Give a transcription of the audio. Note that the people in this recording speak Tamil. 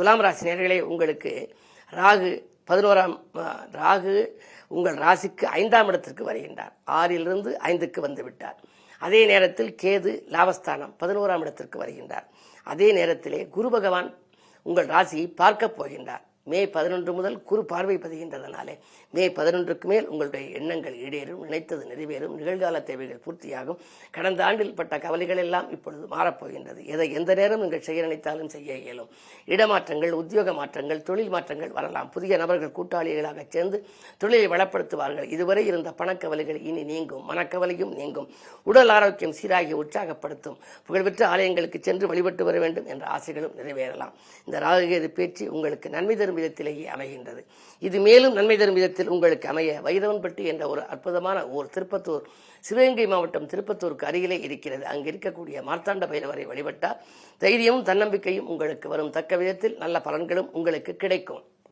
துலாம் ராசி நேயர்களே, உங்களுக்கு ராகு 11ஆம் ராகு உங்கள் ராசிக்கு 5ஆம் இடத்திற்கு வருகின்றார். 6லிருந்து 5க்கு வந்து விட்டார். அதே நேரத்தில் கேது லாபஸ்தானம் 11ஆம் இடத்திற்கு வருகின்றார். அதே நேரத்திலே குரு பகவான் உங்கள் ராசியை பார்க்க போகின்றார். மே 11 முதல் குரு பார்வை பதிகின்றதனாலே மே 11க்கு மேல் உங்களுடைய எண்ணங்கள் ஈடேறும், நினைத்தது நிறைவேறும், நிகழ்கால தேவைகள் பூர்த்தியாகும். கடந்த ஆண்டில் பட்ட கவலைகள் எல்லாம் இப்பொழுது மாறப்போகின்றது. எந்த நேரம் நீங்கள் செய்ய நினைத்தாலும் செய்ய இயலும். இடமாற்றங்கள், உத்தியோக மாற்றங்கள், தொழில் மாற்றங்கள் வரலாம். புதிய நபர்கள் கூட்டாளிகளாக சேர்ந்து தொழிலை வளப்படுத்துவார்கள். இதுவரை இருந்த பணக்கவலைகள் இனி நீங்கும், மனக்கவலையும் நீங்கும். உடல் ஆரோக்கியம் சீராகி உற்சாகப்படுத்தும். புகழ்பெற்ற ஆலயங்களுக்கு சென்று வழிபட்டு வர வேண்டும் என்ற ஆசைகளும் நிறைவேறலாம். இந்த ராகுகேது பேச்சு உங்களுக்கு நன்மை தரும் விதத்திலேயே அமைகின்றது. இது மேலும் நன்மை தரும் விதத்தில் உங்களுக்கு அமைய வைரவன்பட்டி என்ற ஒரு அற்புதமான ஊர் திருப்பத்தூர், சிவகங்கை மாவட்டம் திருப்பத்தூருக்கு அருகிலே இருக்கிறது. அங்கு இருக்கக்கூடிய மார்த்தாண்ட பைரவரை வழிபட்டால் தைரியமும் தன்னம்பிக்கையும் உங்களுக்கு வரும். தக்க விதத்தில் நல்ல பலன்களும் உங்களுக்கு கிடைக்கும்.